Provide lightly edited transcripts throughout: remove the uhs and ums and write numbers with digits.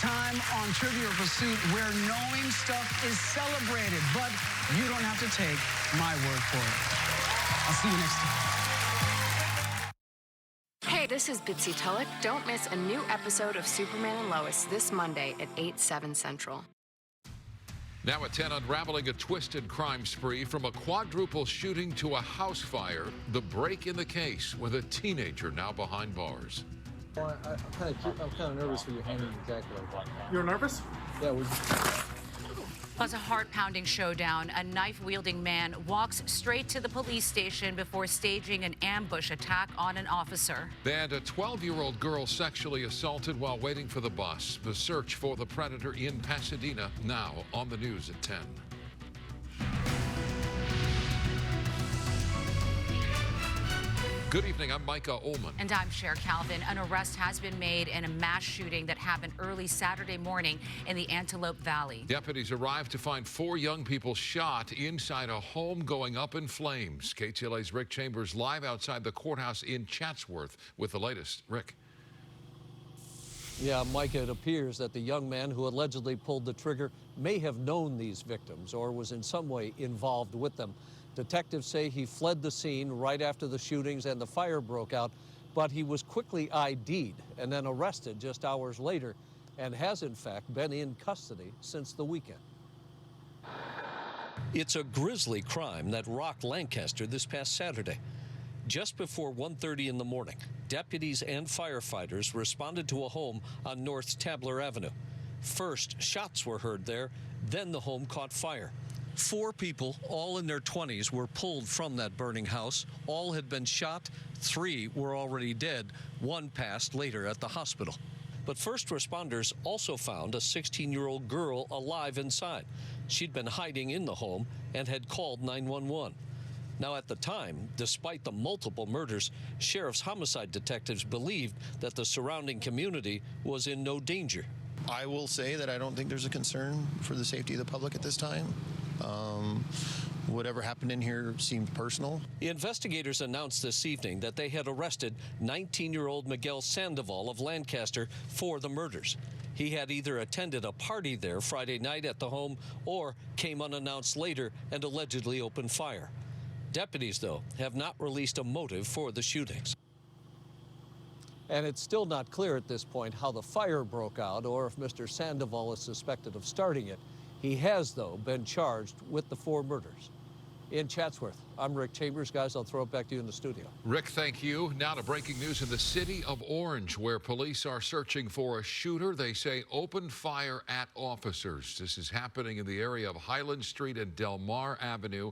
time on Trivial Pursuit where knowing stuff is celebrated, but you don't have to take my word for it. I'll see you next time. Hey, this is Bitsy Tulloch. Don't miss a new episode of Superman and Lois this Monday at 8/7 Central. Now at 10, unraveling a twisted crime spree from a quadruple shooting to a house fire. The break in the case with a teenager now behind bars. I'm kind of nervous for you hanging exactly like that. You're nervous? Yeah, we. Was a heart-pounding showdown. A knife-wielding man walks straight to the police station before staging an ambush attack on an officer. And a 12-year-old girl sexually assaulted while waiting for the bus. The search for the predator in Pasadena now on the news at 10. Good evening, I'm Micah Ullman. And I'm Cher Calvin. An arrest has been made in a mass shooting that happened early Saturday morning in the Antelope Valley. Deputies arrived to find 4 young people shot inside a home going up in flames. KTLA's Rick Chambers live outside the courthouse in Chatsworth with the latest. Rick. Yeah, Micah, it appears that the young man who allegedly pulled the trigger may have known these victims or was in some way involved with them. Detectives say he fled the scene right after the shootings and the fire broke out, but he was quickly ID'd and then arrested just hours later and has, in fact, been in custody since the weekend. It's a grisly crime that rocked Lancaster this past Saturday. Just before 1:30 in the morning, deputies and firefighters responded to a home on North Tabler Avenue. First, shots were heard there, then the home caught fire. 4 people, all in their 20s, were pulled from that burning house. All had been shot. 3 were already dead. 1 passed later at the hospital. But first responders also found a 16-year-old girl alive inside. She'd been hiding in the home and had called 911. Now, at the time, despite the multiple murders, sheriff's homicide detectives believed that the surrounding community was in no danger. I will say that I don't think there's a concern for the safety of the public at this time. Whatever happened in here seemed personal. Investigators announced this evening that they had arrested 19-year-old Miguel Sandoval of Lancaster for the murders. He had either attended a party there Friday night at the home or came unannounced later and allegedly opened fire. Deputies, though, have not released a motive for the shootings. And it's still not clear at this point how the fire broke out or if Mr. Sandoval is suspected of starting it. He has, though, been charged with the 4 murders. In Chatsworth, I'm Rick Chambers. Guys, I'll throw it back to you in the studio. Rick, thank you. Now to breaking news in the city of Orange, where police are searching for a shooter. They say opened fire at officers. This is happening in the area of Highland Street and Del Mar Avenue.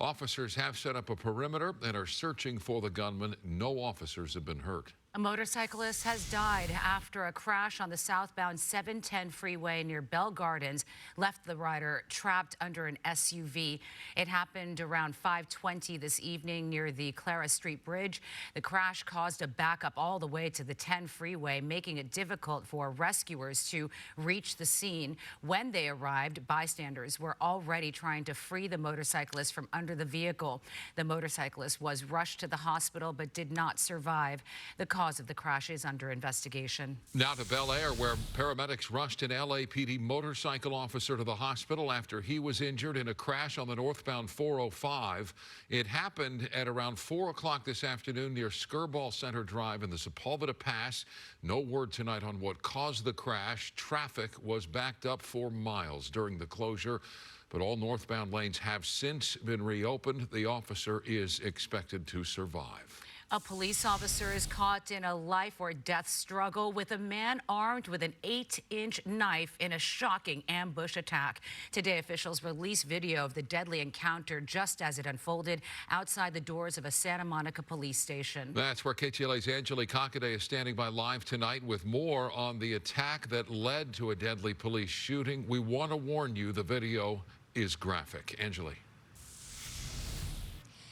Officers have set up a perimeter and are searching for the gunman. No officers have been hurt. A motorcyclist has died after a crash on the southbound 710 freeway near Bell Gardens left the rider trapped under an SUV. It happened around 5:20 this evening near the Clara Street Bridge. The crash caused a backup all the way to the 10 freeway, making it difficult for rescuers to reach the scene. When they arrived, bystanders were already trying to free the motorcyclist from under the vehicle. The motorcyclist was rushed to the hospital but did not survive. The cause of the crash is under investigation. Now to Bel Air, where paramedics rushed an LAPD motorcycle officer to the hospital after he was injured in a crash on the northbound 405. It happened at around 4 o'clock this afternoon near Skirball Center Drive in the Sepulveda Pass. No word tonight on what caused the crash. Traffic was backed up for miles during the closure, but all northbound lanes have since been reopened. The officer is expected to survive. A police officer is caught in a life or death struggle with a man armed with an 8-inch knife in a shocking ambush attack. Today, officials released video of the deadly encounter just as it unfolded outside the doors of a Santa Monica police station. That's where KTLA's Angelique Hockaday is standing by live tonight with more on the attack that led to a deadly police shooting. We want to warn you, the video is graphic. Angelique.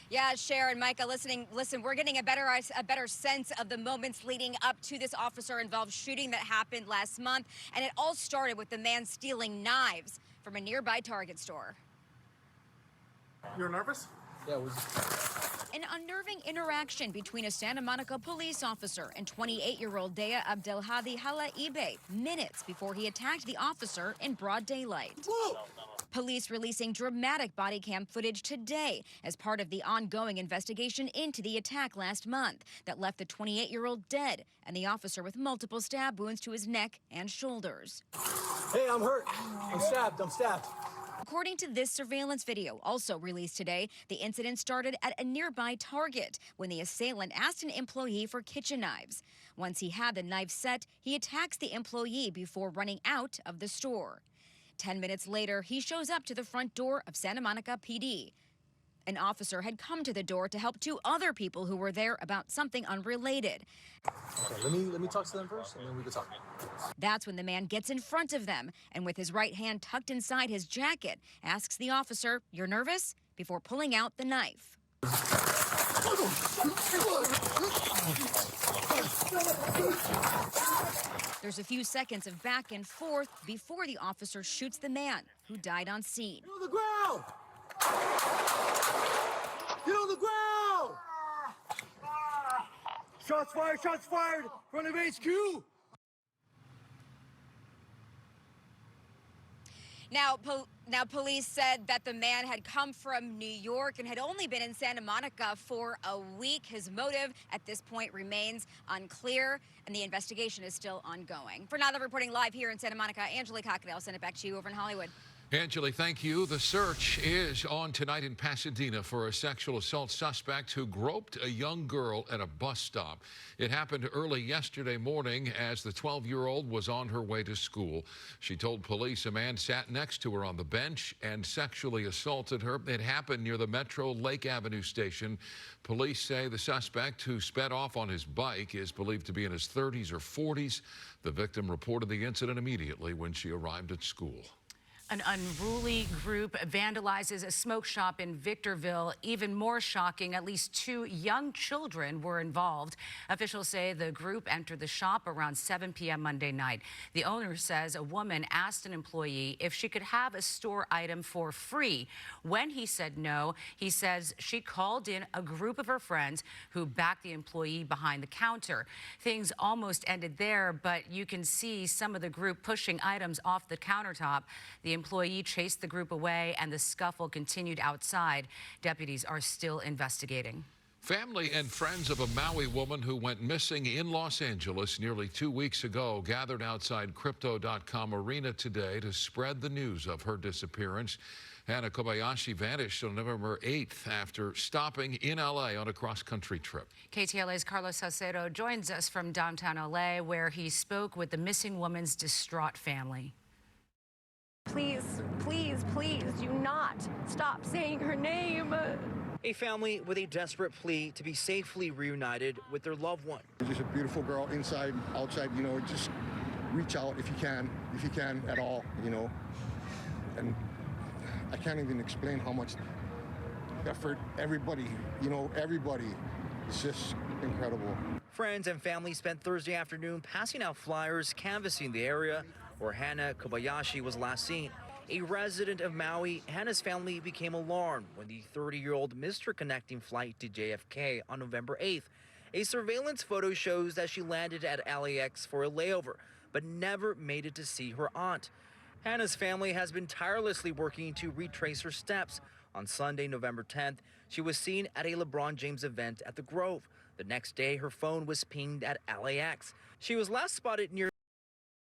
Yeah, Cher and Micah, listen, we're getting a better sense of the moments leading up to this officer-involved shooting that happened last month. And it all started with the man stealing knives from a nearby Target store. You're nervous? Yeah, it was. An unnerving interaction between a Santa Monica police officer and 28-year-old Dea Abdelhadi Halaibe minutes before he attacked the officer in broad daylight. Whoa. Police releasing dramatic body cam footage today as part of the ongoing investigation into the attack last month that left the 28-year-old dead and the officer with multiple stab wounds to his neck and shoulders. Hey, I'm hurt. I'm stabbed. According to this surveillance video, also released today, the incident started at a nearby Target when the assailant asked an employee for kitchen knives. Once he had the knife set, he attacks the employee before running out of the store. 10 minutes later, he shows up to the front door of Santa Monica PD. An officer had come to the door to help two other people who were there about something unrelated. Okay, let me talk to them first, and then we can talk. That's when the man gets in front of them and with his right hand tucked inside his jacket, asks the officer, "You're nervous?" before pulling out the knife. There's a few seconds of back and forth before the officer shoots the man, who died on scene. Get on the ground! Get on the ground! Shots fired! Front of HQ! Now, police said that the man had come from New York and had only been in Santa Monica for a week. His motive at this point remains unclear, and the investigation is still ongoing. For now, reporting live here in Santa Monica, Angelique Hockaday. I'll send it back to you over in Hollywood. Angelique, thank you. The search is on tonight in Pasadena for a sexual assault suspect who groped a young girl at a bus stop. It happened early yesterday morning as the 12-year-old was on her way to school. She told police a man sat next to her on the bench and sexually assaulted her. It happened near the Metro Lake Avenue station. Police say the suspect, who sped off on his bike, is believed to be in his 30s or 40s. The victim reported the incident immediately when she arrived at school. An unruly group vandalizes a smoke shop in Victorville. Even more shocking, at least 2 young children were involved. Officials say the group entered the shop around 7 p.m. Monday night. The owner says a woman asked an employee if she could have a store item for free. When he said no, he says she called in a group of her friends who backed the employee behind the counter. Things almost ended there, but you can see some of the group pushing items off the countertop. The employee chased the group away, and the scuffle continued outside. Deputies are still investigating. Family and friends of a Maui woman who went missing in Los Angeles nearly 2 weeks ago gathered outside Crypto.com Arena today to spread the news of her disappearance. Hannah Kobayashi vanished on November 8th after stopping in L.A. on a cross-country trip. KTLA's Carlos Salcedo joins us from downtown L.A., where he spoke with the missing woman's distraught family. Please, please, please do not stop saying her name. A family with a desperate plea to be safely reunited with their loved one. Just a beautiful girl, inside, outside, just reach out if you can at all, And I can't even explain how much effort everybody, everybody. It's just incredible. Friends and family spent Thursday afternoon passing out flyers, canvassing the area where Hannah Kobayashi was last seen. A resident of Maui, Hannah's family became alarmed when the 30-year-old missed her connecting flight to JFK on November 8th. A surveillance photo shows that she landed at LAX for a layover, but never made it to see her aunt. Hannah's family has been tirelessly working to retrace her steps. On Sunday, November 10th, she was seen at a LeBron James event at the Grove. The next day, her phone was pinged at LAX. She was last spotted near